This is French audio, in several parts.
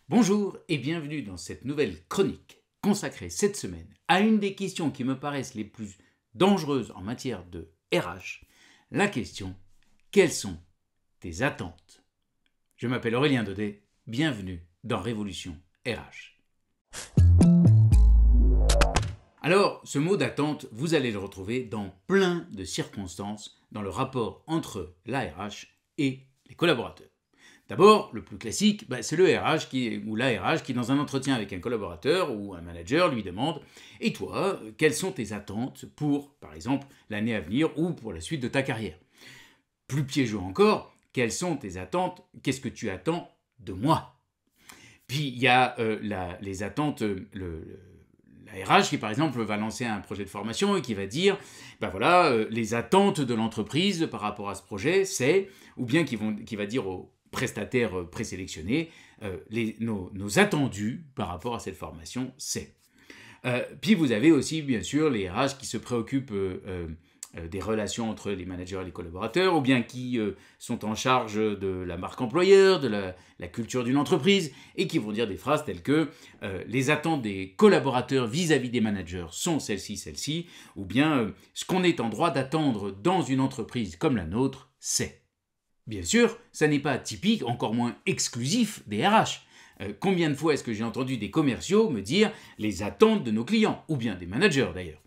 Bonjour et bienvenue dans cette nouvelle chronique consacrée cette semaine à une des questions qui me paraissent les plus dangereuses en matière de RH, la question « Quelles sont tes attentes ?» Je m'appelle Aurélien Daudet, bienvenue dans Révolution RH. Alors, ce mot d'attente, vous allez le retrouver dans plein de circonstances dans le rapport entre la RH et les collaborateurs. D'abord, le plus classique, c'est le RH ou la RH qui, dans un entretien avec un collaborateur ou un manager, lui demande « Et toi, quelles sont tes attentes pour, par exemple, l'année à venir ou pour la suite de ta carrière ?» Plus piégeux encore, quelles sont tes attentes? Qu'est-ce que tu attends de moi? Puis il y a les attentes, la RH qui, par exemple, va lancer un projet de formation et qui va dire les attentes de l'entreprise par rapport à ce projet, c'est, ou bien qui va dire aux prestataires présélectionnés, nos attendus par rapport à cette formation, c'est. Puis vous avez aussi, bien sûr, les RH qui se préoccupent des relations entre les managers et les collaborateurs, ou bien qui sont en charge de la marque employeur, de la culture d'une entreprise, et qui vont dire des phrases telles que les attentes des collaborateurs vis-à-vis des managers sont celles-ci, ou bien ce qu'on est en droit d'attendre dans une entreprise comme la nôtre, c'est. Bien sûr, ça n'est pas typique, encore moins exclusif des RH. Combien de fois est-ce que j'ai entendu des commerciaux me dire les attentes de nos clients, ou bien des managers d'ailleurs.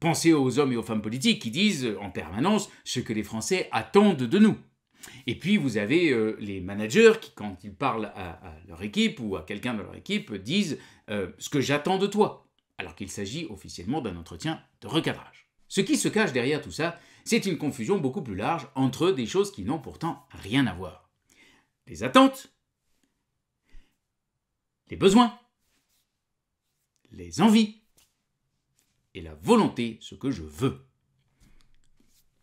Pensez aux hommes et aux femmes politiques qui disent en permanence ce que les Français attendent de nous. Et puis vous avez les managers qui, quand ils parlent à leur équipe ou à quelqu'un de leur équipe, disent ce que j'attends de toi, alors qu'il s'agit officiellement d'un entretien de recadrage. Ce qui se cache derrière tout ça, c'est une confusion beaucoup plus large entre des choses qui n'ont pourtant rien à voir. Les attentes, les besoins, les envies et la volonté, ce que je veux.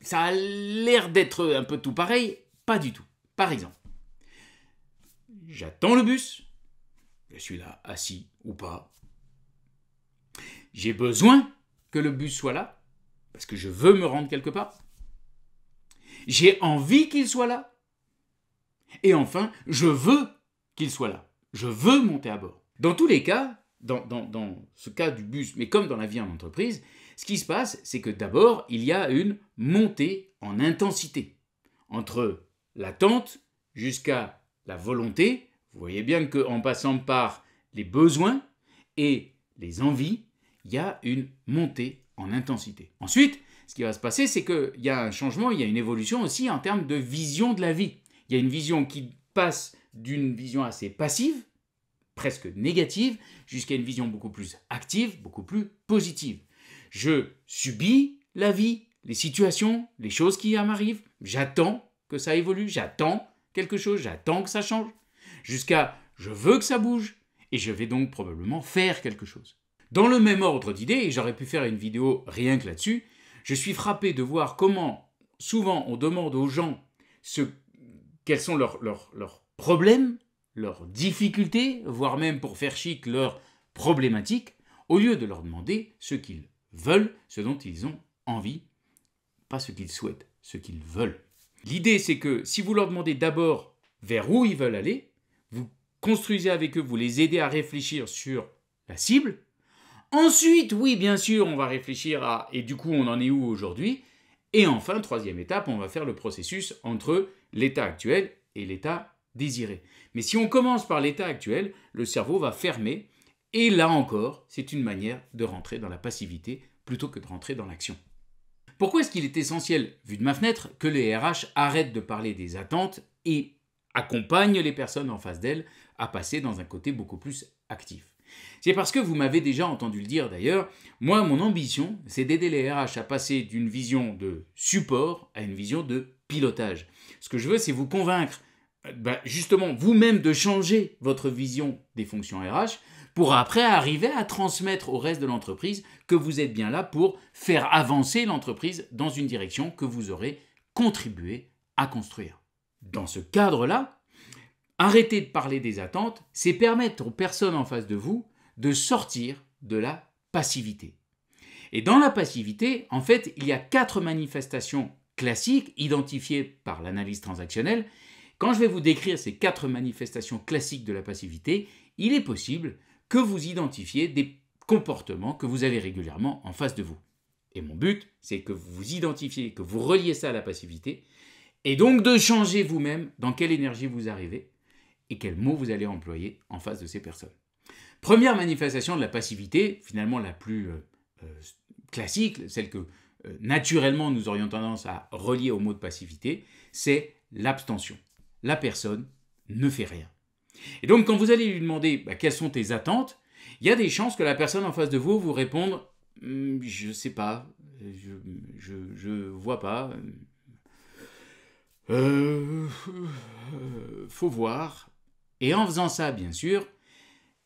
Ça a l'air d'être un peu tout pareil, pas du tout. Par exemple, j'attends le bus, je suis là assis ou pas. J'ai besoin que le bus soit là, parce que je veux me rendre quelque part. J'ai envie qu'il soit là. Et enfin, je veux qu'il soit là. Je veux monter à bord. Dans tous les cas, dans ce cas du bus, mais comme dans la vie en entreprise, ce qui se passe, c'est que d'abord, il y a une montée en intensité. Entre l'attente jusqu'à la volonté, vous voyez bien qu'en passant par les besoins et les envies, il y a une montée en intensité. Ensuite, ce qui va se passer, c'est qu'il y a un changement, il y a une évolution aussi en termes de vision de la vie. Il y a une vision qui passe d'une vision assez passive, presque négative, jusqu'à une vision beaucoup plus active, beaucoup plus positive. Je subis la vie, les situations, les choses qui m'arrivent, j'attends que ça évolue, j'attends quelque chose, j'attends que ça change, jusqu'à je veux que ça bouge, et je vais donc probablement faire quelque chose. Dans le même ordre d'idées, et j'aurais pu faire une vidéo rien que là-dessus, je suis frappé de voir comment souvent on demande aux gens quels sont leurs problèmes, leurs difficultés, voire même pour faire chic leurs problématiques, au lieu de leur demander ce qu'ils veulent, ce dont ils ont envie, pas ce qu'ils souhaitent, ce qu'ils veulent. L'idée, c'est que si vous leur demandez d'abord vers où ils veulent aller, vous construisez avec eux, vous les aidez à réfléchir sur la cible. Ensuite, oui, bien sûr, on va réfléchir à « et du coup, on en est où aujourd'hui ?» Et enfin, troisième étape, on va faire le processus entre l'état actuel et l'état désiré. Mais si on commence par l'état actuel, le cerveau va fermer, et là encore, c'est une manière de rentrer dans la passivité plutôt que de rentrer dans l'action. Pourquoi est-ce qu'il est essentiel, vu de ma fenêtre, que les RH arrêtent de parler des attentes et accompagnent les personnes en face d'elles à passer dans un côté beaucoup plus actif? C'est parce que vous m'avez déjà entendu le dire d'ailleurs, moi mon ambition c'est d'aider les RH à passer d'une vision de support à une vision de pilotage. Ce que je veux c'est vous convaincre justement vous-même de changer votre vision des fonctions RH pour après arriver à transmettre au reste de l'entreprise que vous êtes bien là pour faire avancer l'entreprise dans une direction que vous aurez contribué à construire. Dans ce cadre-là, arrêter de parler des attentes, c'est permettre aux personnes en face de vous de sortir de la passivité. Et dans la passivité, en fait, il y a 4 manifestations classiques identifiées par l'analyse transactionnelle Quand je vais vous décrire ces 4 manifestations classiques de la passivité, il est possible que vous identifiez des comportements que vous avez régulièrement en face de vous. Et mon but, c'est que vous identifiez, que vous reliez ça à la passivité, et donc de changer vous-même dans quelle énergie vous arrivez et quels mots vous allez employer en face de ces personnes. Première manifestation de la passivité, finalement la plus classique, celle que naturellement nous aurions tendance à relier au mot de passivité, c'est l'abstention. La personne ne fait rien. Et donc quand vous allez lui demander quelles sont tes attentes, il y a des chances que la personne en face de vous réponde « je sais pas, je vois pas, faut voir ». Et en faisant ça, bien sûr,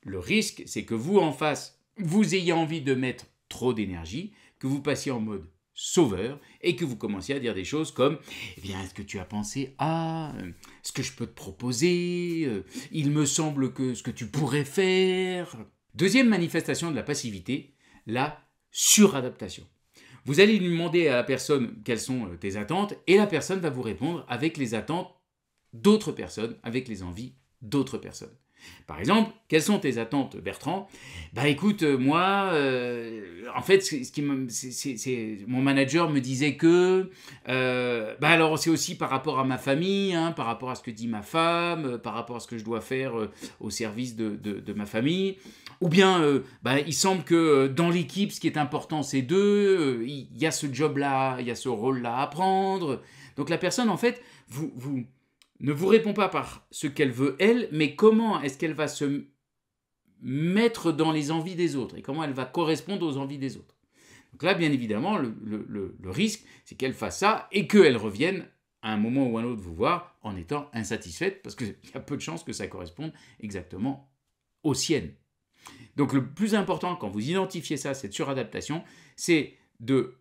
le risque, c'est que vous, en face, vous ayez envie de mettre trop d'énergie, que vous passiez en mode sauveur et que vous commenciez à dire des choses comme « Eh bien, est-ce que tu as pensé à ce que je peux te proposer ? Il me semble que ce que tu pourrais faire… » Deuxième manifestation de la passivité, la suradaptation. Vous allez lui demander à la personne quelles sont tes attentes et la personne va vous répondre avec les attentes d'autres personnes, avec les envies d'autres personnes. Par exemple, quelles sont tes attentes, Bertrand ? Écoute, moi, en fait, mon manager me disait que, alors c'est aussi par rapport à ma famille, par rapport à ce que dit ma femme, par rapport à ce que je dois faire au service de ma famille, ou bien, il semble que dans l'équipe, ce qui est important, c'est d'eux, il y a ce job-là, il y a ce rôle-là à prendre. Donc la personne, en fait, ne vous répond pas par ce qu'elle veut, elle, mais comment est-ce qu'elle va se mettre dans les envies des autres et comment elle va correspondre aux envies des autres. Donc là, bien évidemment, le risque, c'est qu'elle fasse ça et qu'elle revienne à un moment ou à un autre vous voir en étant insatisfaite parce qu'il y a peu de chances que ça corresponde exactement aux siennes. Donc le plus important, quand vous identifiez ça, cette suradaptation, c'est de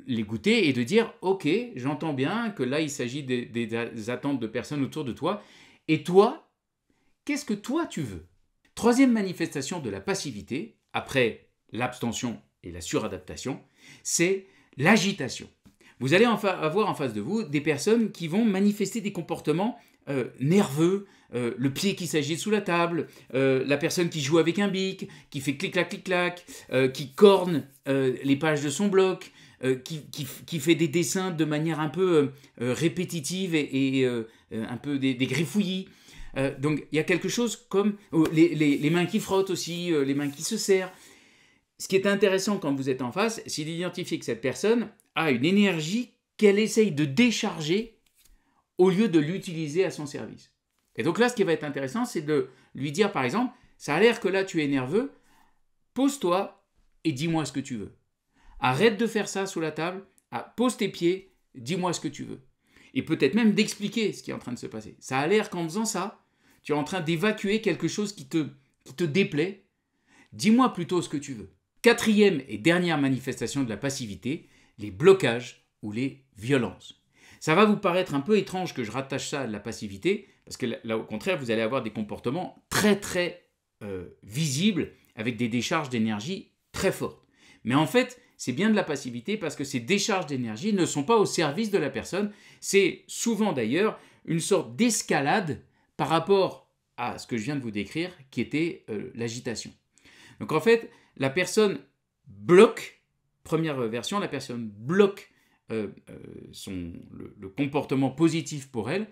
l'écouter et de dire « Ok, j'entends bien que là, il s'agit des attentes de personnes autour de toi. Et toi, qu'est-ce que toi tu veux ?» Troisième manifestation de la passivité, après l'abstention et la suradaptation, c'est l'agitation. Vous allez avoir en face de vous des personnes qui vont manifester des comportements nerveux, le pied qui s'agite sous la table, la personne qui joue avec un bic, qui fait clic-clac, clic-clac, qui corne les pages de son bloc, qui fait des dessins de manière un peu répétitive et un peu des griffouillis. Donc il y a quelque chose comme les mains qui frottent aussi, les mains qui se serrent. Ce qui est intéressant quand vous êtes en face, c'est d'identifier que cette personne a une énergie qu'elle essaye de décharger au lieu de l'utiliser à son service. Et donc là, ce qui va être intéressant, c'est de lui dire par exemple, ça a l'air que là tu es nerveux, pose-toi et dis-moi ce que tu veux. Arrête de faire ça sous la table, pose tes pieds, dis-moi ce que tu veux. Et peut-être même d'expliquer ce qui est en train de se passer. Ça a l'air qu'en faisant ça, tu es en train d'évacuer quelque chose qui te déplaît. Dis-moi plutôt ce que tu veux. Quatrième et dernière manifestation de la passivité, les blocages ou les violences. Ça va vous paraître un peu étrange que je rattache ça à la passivité, parce que là, au contraire, vous allez avoir des comportements très, très visibles, avec des décharges d'énergie très fortes. Mais en fait, c'est bien de la passivité parce que ces décharges d'énergie ne sont pas au service de la personne. C'est souvent d'ailleurs une sorte d'escalade par rapport à ce que je viens de vous décrire, qui était l'agitation. Donc en fait, la personne bloque, première version, la personne bloque le comportement positif pour elle,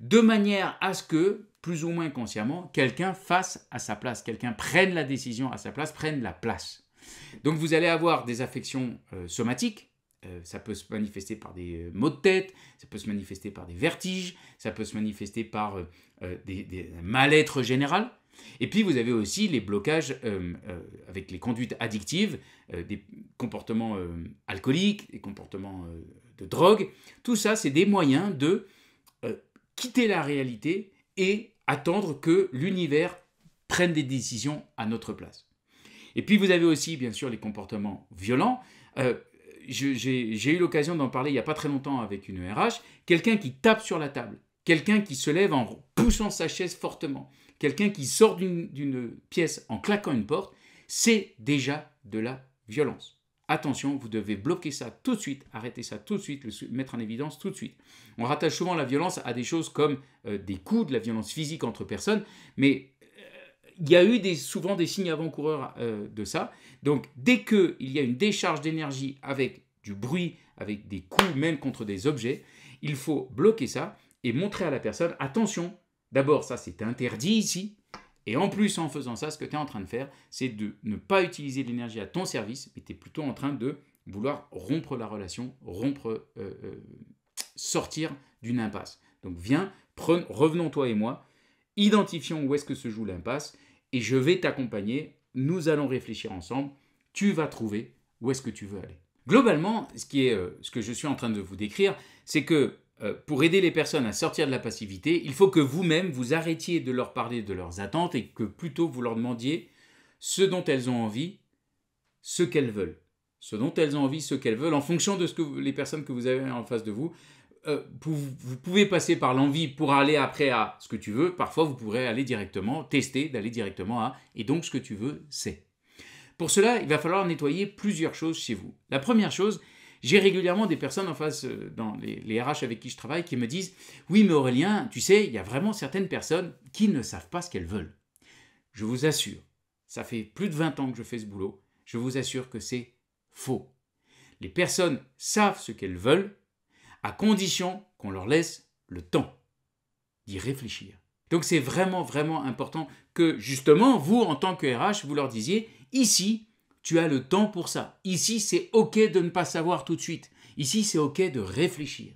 de manière à ce que, plus ou moins consciemment, quelqu'un fasse à sa place, quelqu'un prenne la décision à sa place, prenne la place. Donc vous allez avoir des affections somatiques, ça peut se manifester par des maux de tête, ça peut se manifester par des vertiges, ça peut se manifester par des mal-être général. Et puis vous avez aussi les blocages avec les conduites addictives, des comportements alcooliques, des comportements de drogue. Tout ça, c'est des moyens de quitter la réalité et attendre que l'univers prenne des décisions à notre place. Et puis vous avez aussi, bien sûr, les comportements violents. J'ai eu l'occasion d'en parler il n'y a pas très longtemps avec une RH. Quelqu'un qui tape sur la table, quelqu'un qui se lève en poussant sa chaise fortement, quelqu'un qui sort d'une pièce en claquant une porte, c'est déjà de la violence. attention, vous devez bloquer ça tout de suite, arrêter ça tout de suite, le mettre en évidence tout de suite. On rattache souvent la violence à des choses comme des coups, de la violence physique entre personnes, mais il y a eu souvent des signes avant-coureurs de ça. Donc, dès qu'il y a une décharge d'énergie avec du bruit, avec des coups même contre des objets, il faut bloquer ça et montrer à la personne, attention, d'abord, ça c'est interdit ici, et en plus, en faisant ça, ce que tu es en train de faire, c'est de ne pas utiliser l'énergie à ton service, mais tu es plutôt en train de vouloir rompre la relation, sortir d'une impasse. Donc viens, revenons toi et moi, identifions où est-ce que se joue l'impasse, et je vais t'accompagner, nous allons réfléchir ensemble, tu vas trouver où est-ce que tu veux aller. Globalement, ce que je suis en train de vous décrire, c'est que pour aider les personnes à sortir de la passivité, il faut que vous-même, vous arrêtiez de leur parler de leurs attentes et que plutôt vous leur demandiez ce dont elles ont envie, ce qu'elles veulent. Ce dont elles ont envie, ce qu'elles veulent, en fonction de les personnes que vous avez en face de vous. Vous pouvez passer par l'envie pour aller après à ce que tu veux. Parfois, vous pourrez aller directement, tester, d'aller directement à « et donc ce que tu veux, c'est ». Pour cela, il va falloir nettoyer plusieurs choses chez vous. La première chose, j'ai régulièrement des personnes en face, dans les RH avec qui je travaille, qui me disent « Oui, mais Aurélien, tu sais, il y a vraiment certaines personnes qui ne savent pas ce qu'elles veulent. » Je vous assure, ça fait plus de 20 ans que je fais ce boulot, je vous assure que c'est faux. Les personnes savent ce qu'elles veulent, à condition qu'on leur laisse le temps d'y réfléchir. Donc c'est vraiment, vraiment important que justement, vous, en tant que RH, vous leur disiez « Ici, tu as le temps pour ça. Ici, c'est OK de ne pas savoir tout de suite. Ici, c'est OK de réfléchir. »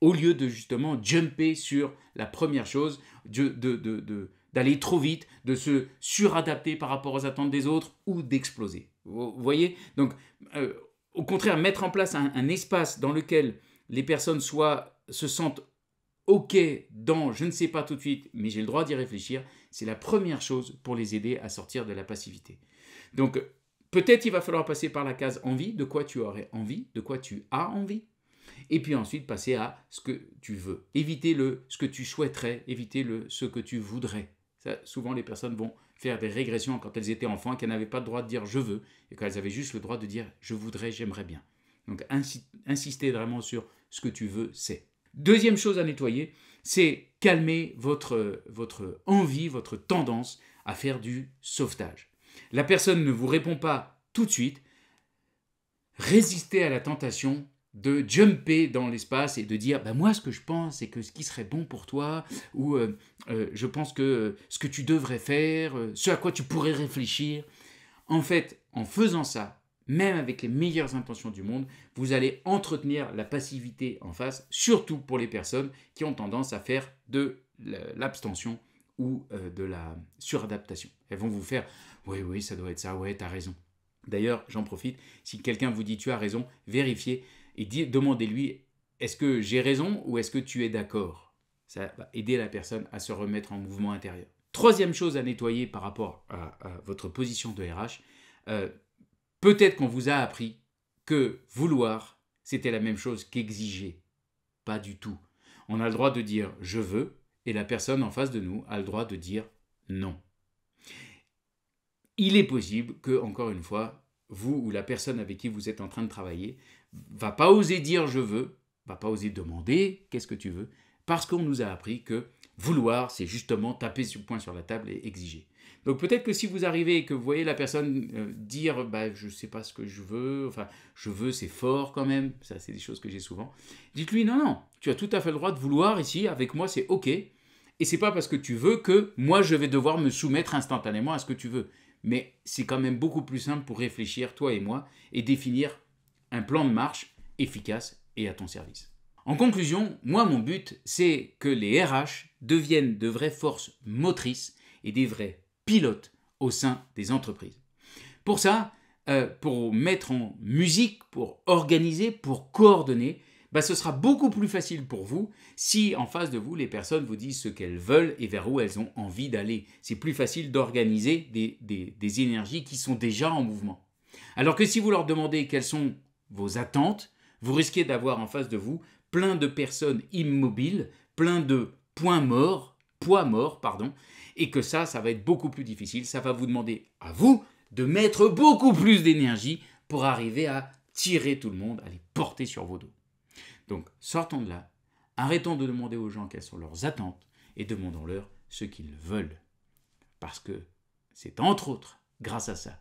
Au lieu de justement jumper sur la première chose, d'aller trop vite, de se suradapter par rapport aux attentes des autres ou d'exploser. Vous voyez ? Donc, au contraire, mettre en place un espace dans lequel les personnes se sentent OK dans « je ne sais pas tout de suite, mais j'ai le droit d'y réfléchir », c'est la première chose pour les aider à sortir de la passivité. Donc, peut-être il va falloir passer par la case « envie », de quoi tu aurais envie, de quoi tu as envie, et puis ensuite passer à ce que tu veux. Éviter ce que tu souhaiterais, éviter ce que tu voudrais. Ça, souvent, les personnes vont faire des régressions quand elles étaient enfants, qu'elles n'avaient pas le droit de dire « je veux », et qu'elles avaient juste le droit de dire « je voudrais, j'aimerais bien ». Donc, insister vraiment sur ce que tu veux, c'est. Deuxième chose à nettoyer, c'est calmer votre envie, votre tendance à faire du sauvetage. La personne ne vous répond pas tout de suite. Résistez à la tentation de jumper dans l'espace et de dire moi ce que je pense c'est que ce qui serait bon pour toi ou je pense que ce que tu devrais faire, ce à quoi tu pourrais réfléchir. En fait, en faisant ça, même avec les meilleures intentions du monde, vous allez entretenir la passivité en face, surtout pour les personnes qui ont tendance à faire de l'abstention ou de la suradaptation. Elles vont vous faire « oui, ça doit être ça, ouais, t'as raison ». D'ailleurs, j'en profite, si quelqu'un vous dit « tu as raison », vérifiez et demandez-lui « est-ce que j'ai raison ou est-ce que tu es d'accord ?» Ça va aider la personne à se remettre en mouvement intérieur. Troisième chose à nettoyer par rapport à votre position de RH, peut-être qu'on vous a appris que vouloir, c'était la même chose qu'exiger. Pas du tout. On a le droit de dire « je veux » et la personne en face de nous a le droit de dire « non ». Il est possible que, encore une fois, vous ou la personne avec qui vous êtes en train de travailler va pas oser dire « je veux », va pas oser demander « qu'est-ce que tu veux ?» parce qu'on nous a appris que vouloir, c'est justement taper du poing sur la table et exiger. Donc peut-être que si vous arrivez et que vous voyez la personne dire « je ne sais pas ce que je veux », enfin « je veux, c'est fort quand même », ça c'est des choses que j'ai souvent, dites-lui « non, tu as tout à fait le droit de vouloir ici, avec moi c'est OK, et c'est pas parce que tu veux que moi je vais devoir me soumettre instantanément à ce que tu veux ». Mais c'est quand même beaucoup plus simple pour réfléchir, toi et moi, et définir un plan de marche efficace et à ton service. En conclusion, moi, mon but, c'est que les RH deviennent de vraies forces motrices et des vrais pilotes au sein des entreprises. Pour ça, pour mettre en musique, pour organiser, pour coordonner, ce sera beaucoup plus facile pour vous si en face de vous, les personnes vous disent ce qu'elles veulent et vers où elles ont envie d'aller. C'est plus facile d'organiser des énergies qui sont déjà en mouvement. Alors que si vous leur demandez quelles sont vos attentes, vous risquez d'avoir en face de vous plein de personnes immobiles, plein de poids morts, et que ça va être beaucoup plus difficile. Ça va vous demander à vous de mettre beaucoup plus d'énergie pour arriver à tirer tout le monde, à les porter sur vos dos. Donc, sortons de là, arrêtons de demander aux gens quelles sont leurs attentes et demandons-leur ce qu'ils veulent. Parce que c'est entre autres grâce à ça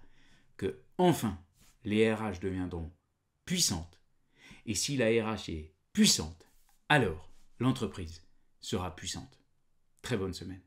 que, enfin, les RH deviendront puissantes. Et si la RH est puissante, alors l'entreprise sera puissante. Très bonne semaine.